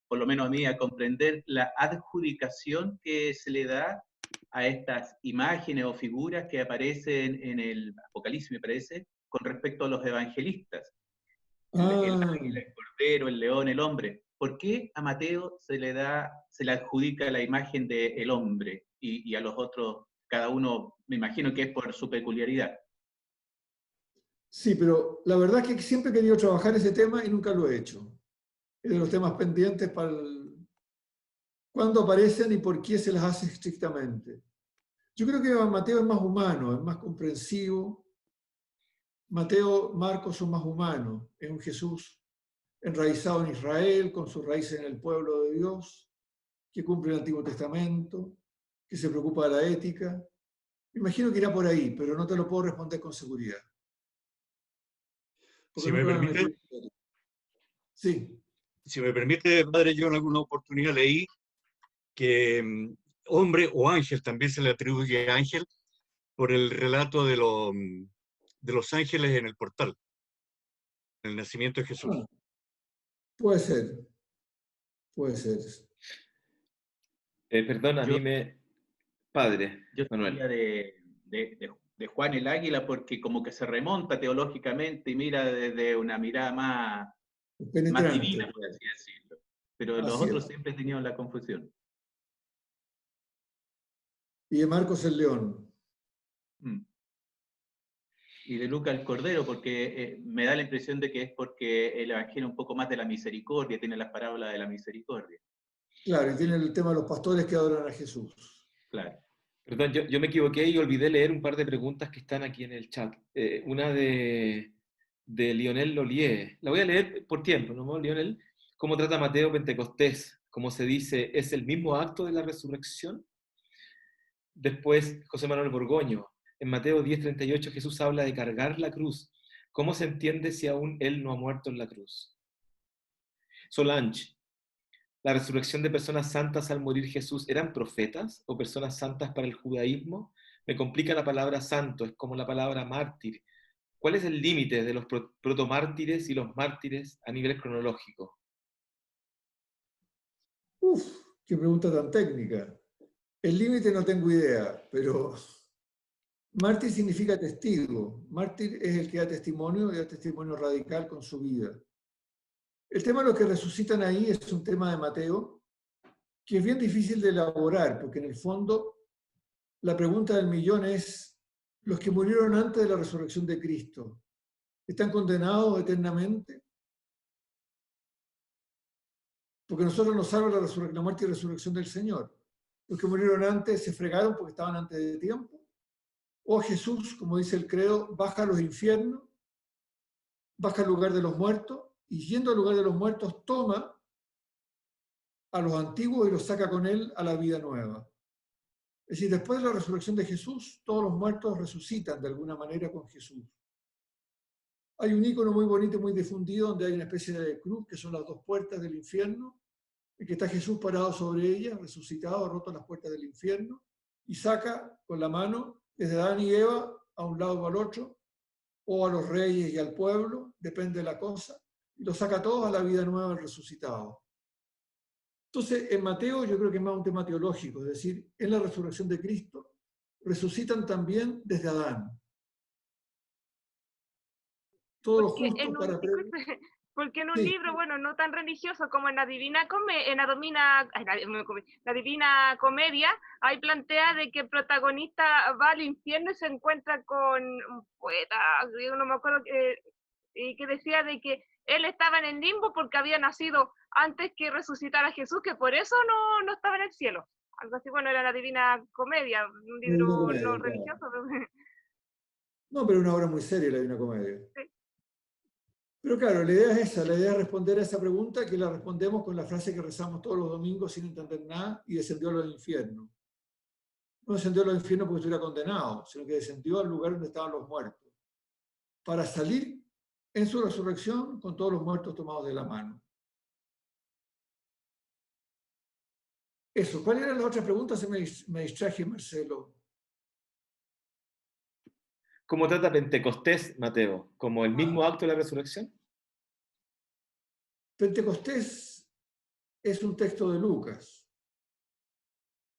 Speaker 9: por lo menos a mí, a comprender la adjudicación que se le da a estas imágenes o figuras que aparecen en el Apocalipsis, me parece, con respecto a los evangelistas. El águila, el cordero, el león, el hombre. ¿Por qué a Mateo se le adjudica la imagen del hombre y a los otros, cada uno, me imagino que es por su peculiaridad?
Speaker 1: Sí, pero la verdad es que siempre he querido trabajar ese tema y nunca lo he hecho. Es de los temas pendientes para cuándo aparecen y por qué se las hace estrictamente. Yo creo que Mateo es más humano, es más comprensivo. Mateo, Marcos son más humanos. Es un Jesús enraizado en Israel, con sus raíces en el pueblo de Dios, que cumple el Antiguo Testamento, que se preocupa de la ética. Me imagino que irá por ahí, pero no te lo puedo responder con seguridad.
Speaker 10: Si me permite,
Speaker 1: sí.
Speaker 10: Si me permite, padre, yo en alguna oportunidad leí que hombre o ángel, también se le atribuye a ángel, por el relato de los ángeles en el portal, el nacimiento de Jesús.
Speaker 1: Ah, puede ser. Puede ser.
Speaker 4: Perdón, a
Speaker 9: Yo-
Speaker 4: mí me... Padre,
Speaker 9: Yo
Speaker 4: Manuel.
Speaker 9: sabía de Juan el Águila porque como que se remonta teológicamente y mira desde una mirada más
Speaker 1: Penetrante.
Speaker 9: divina, por así decirlo. Pero los
Speaker 1: Así
Speaker 9: otros
Speaker 1: es.
Speaker 9: siempre tenían la confusión.
Speaker 1: Y de Marcos el León.
Speaker 9: Y de Lucas el Cordero, porque me da la impresión de que es porque el Evangelio un poco más de la misericordia, tiene las parábolas de la misericordia.
Speaker 1: Claro, y tiene el tema de los pastores que adoran a Jesús.
Speaker 9: Claro.
Speaker 4: Perdón, yo me equivoqué y olvidé leer un par de preguntas que están aquí en el chat. Una de Lionel Lolier. La voy a leer por tiempo, ¿no, Lionel? ¿Cómo trata Mateo Pentecostés? ¿Cómo se dice? ¿Es el mismo acto de la resurrección? Después, José Manuel Borgoño. En Mateo 10:38 Jesús habla de cargar la cruz. ¿Cómo se entiende si aún Él no ha muerto en la cruz? Solange. ¿La resurrección de personas santas al morir Jesús eran profetas o personas santas para el judaísmo? Me complica la palabra santo, es como la palabra mártir. ¿Cuál es el límite de los protomártires y los mártires a nivel cronológico?
Speaker 1: Uf, qué pregunta tan técnica. El límite no tengo idea, pero mártir significa testigo. Mártir es el que da testimonio y da testimonio radical con su vida. El tema de los que resucitan ahí es un tema de Mateo que es bien difícil de elaborar, porque en el fondo la pregunta del millón es, ¿los que murieron antes de la resurrección de Cristo están condenados eternamente? Porque nosotros nos salva la muerte y resurrección del Señor. Los que murieron antes se fregaron porque estaban antes de tiempo. O Jesús, como dice el credo, baja a los infiernos, baja al lugar de los muertos, y yendo al lugar de los muertos toma a los antiguos y los saca con él a la vida nueva. Es decir, después de la resurrección de Jesús, todos los muertos resucitan de alguna manera con Jesús. Hay un icono muy bonito, muy difundido, donde hay una especie de cruz, que son las dos puertas del infierno, en que está Jesús parado sobre ellas, resucitado, roto las puertas del infierno, y saca con la mano desde Adán y Eva a un lado o al otro, o a los reyes y al pueblo, depende de la cosa, y los saca todos a la vida nueva del resucitado. Entonces, en Mateo yo creo que es más un tema teológico, es decir, en la resurrección de Cristo resucitan también desde Adán. Todos los justos para...
Speaker 11: Porque en un
Speaker 1: Sí.
Speaker 11: libro, bueno, no tan religioso como en la Divina Comedia, ahí plantea de que el protagonista va al infierno y se encuentra con un poeta, no me acuerdo, y que decía de que él estaba en el limbo porque había nacido antes que resucitara Jesús, que por eso no estaba en el cielo. Algo así, bueno, era la Divina Comedia, un
Speaker 1: Divina
Speaker 11: libro
Speaker 1: Comedia,
Speaker 11: no
Speaker 1: claro.
Speaker 11: religioso.
Speaker 1: No, pero una obra muy seria, la Divina Comedia.
Speaker 11: Sí.
Speaker 1: Pero claro, la idea es esa, la idea es responder a esa pregunta, que la respondemos con la frase que rezamos todos los domingos sin entender nada, y descendió a los infiernos. No descendió a los infiernos porque estuviera condenado, sino que descendió al lugar donde estaban los muertos, para salir en su resurrección con todos los muertos tomados de la mano. Eso, ¿cuál era la otra pregunta? Me distraje, Marcelo.
Speaker 4: ¿Cómo trata Pentecostés, Mateo? ¿Como el mismo acto de la resurrección?
Speaker 1: Pentecostés es un texto de Lucas.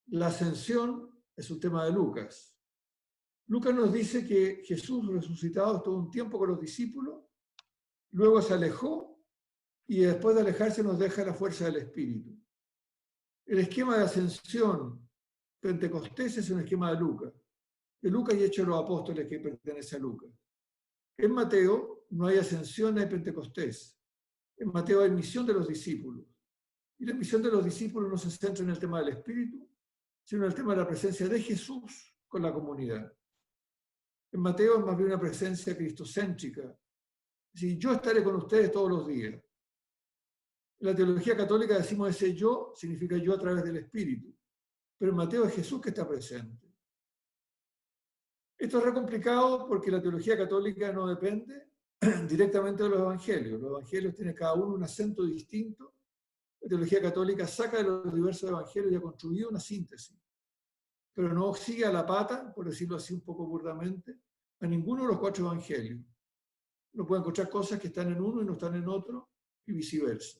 Speaker 1: La ascensión es un tema de Lucas. Lucas nos dice que Jesús resucitado estuvo un tiempo con los discípulos, luego se alejó y después de alejarse nos deja la fuerza del Espíritu. El esquema de ascensión Pentecostés es un esquema de Lucas. De Lucas y Hechos de los Apóstoles, que pertenece a Lucas. En Mateo no hay ascensión, no hay Pentecostés. En Mateo hay misión de los discípulos. Y la misión de los discípulos no se centra en el tema del Espíritu, sino en el tema de la presencia de Jesús con la comunidad. En Mateo es más bien una presencia cristocéntrica. Es decir, yo estaré con ustedes todos los días. En la teología católica decimos ese yo significa yo a través del Espíritu. Pero en Mateo es Jesús que está presente. Esto es re complicado porque la teología católica no depende directamente de los evangelios. Los evangelios tienen cada uno un acento distinto. La teología católica saca de los diversos evangelios y ha construido una síntesis, pero no sigue a la pata, por decirlo así un poco burdamente, a ninguno de los 4 evangelios. Uno puede encontrar cosas que están en uno y no están en otro, y viceversa.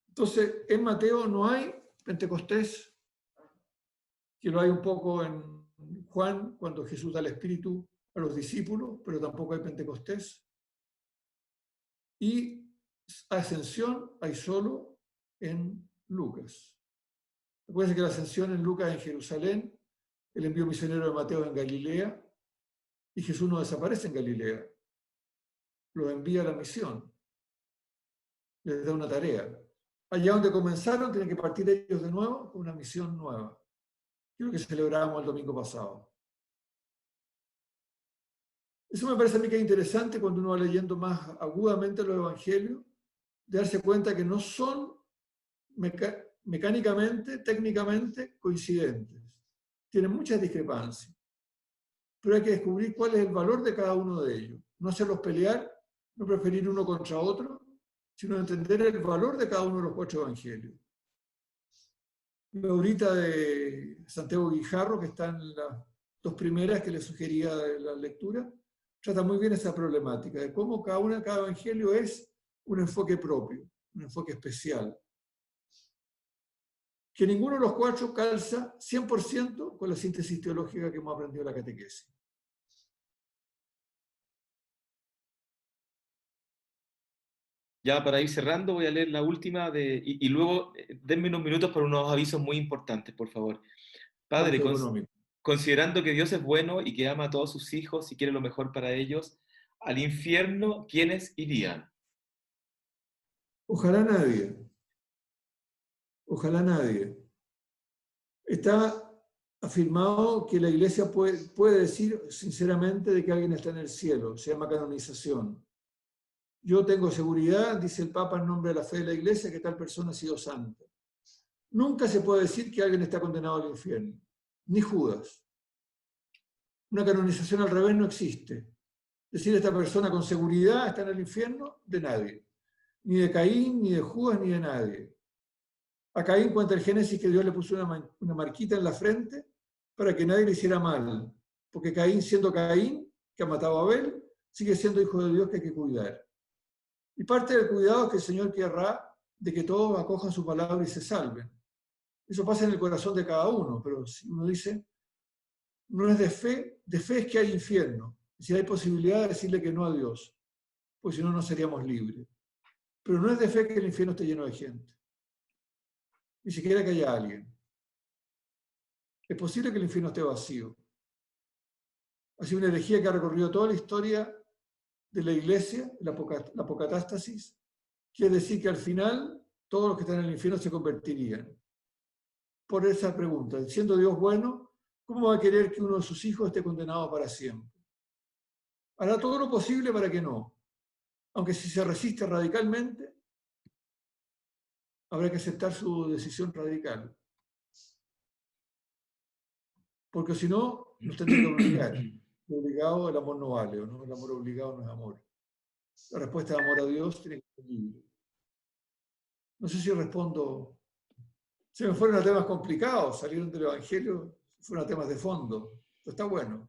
Speaker 1: Entonces, en Mateo no hay Pentecostés, que lo hay un poco en Juan, cuando Jesús da el Espíritu a los discípulos, pero tampoco hay Pentecostés. Y ascensión hay solo en Lucas. Recuerden que la ascensión en Lucas en Jerusalén, el envío misionero de Mateo en Galilea, y Jesús no desaparece en Galilea, lo envía a la misión, les da una tarea. Allá donde comenzaron, tienen que partir ellos de nuevo con una misión nueva. Creo que celebrábamos el domingo pasado. Eso me parece a mí que es interesante cuando uno va leyendo más agudamente los evangelios, de darse cuenta que no son mecánicamente, técnicamente coincidentes. Tienen muchas discrepancias. Pero hay que descubrir cuál es el valor de cada uno de ellos. No hacerlos pelear, no preferir uno contra otro, sino entender el valor de cada uno de los 4 evangelios. La ahorita de Santiago Guijarro, que está en las 2 primeras que le sugería de la lectura, trata muy bien esa problemática de cómo cada evangelio es un enfoque propio, un enfoque especial. Que ninguno de los 4 calza 100% con la síntesis teológica que hemos aprendido en la catequesis.
Speaker 4: Ya para ir cerrando, voy a leer la última y luego denme unos minutos para unos avisos muy importantes, por favor. Padre, considerando que Dios es bueno y que ama a todos sus hijos y quiere lo mejor para ellos, al infierno, ¿quiénes irían?
Speaker 1: Ojalá nadie. Ojalá nadie. Está afirmado que la Iglesia puede decir sinceramente de que alguien está en el cielo. Se llama canonización. Yo tengo seguridad, dice el Papa en nombre de la fe de la Iglesia, que tal persona ha sido santa. Nunca se puede decir que alguien está condenado al infierno. Ni Judas. Una canonización al revés no existe. Decir esta persona con seguridad está en el infierno, de nadie. Ni de Caín, ni de Judas, ni de nadie. A Caín cuenta el Génesis que Dios le puso una marquita en la frente para que nadie le hiciera mal. Porque Caín, siendo Caín, que ha matado a Abel, sigue siendo hijo de Dios que hay que cuidar. Y parte del cuidado es que el Señor querrá de que todos acojan su palabra y se salven. Eso pasa en el corazón de cada uno, pero si uno dice, no es de fe es que hay infierno. Si hay posibilidad de decirle que no a Dios, pues si no, no seríamos libres. Pero no es de fe que el infierno esté lleno de gente. Ni siquiera que haya alguien. Es posible que el infierno esté vacío. Ha sido una herejía que ha recorrido toda la historia de la iglesia, la apocatástasis, quiere decir que al final todos los que están en el infierno se convertirían. Por esa pregunta, siendo Dios bueno, ¿cómo va a querer que uno de sus hijos esté condenado para siempre? Hará todo lo posible para que no. Aunque si se resiste radicalmente, habrá que aceptar su decisión radical. Porque si no, nos tendría que obligar. Obligado, el amor no vale, ¿no? El amor obligado no es amor. La respuesta de amor a Dios tiene que ser libre. No sé si respondo. Se me fueron a temas complicados, salieron del Evangelio, fueron a temas de fondo. Pero está bueno.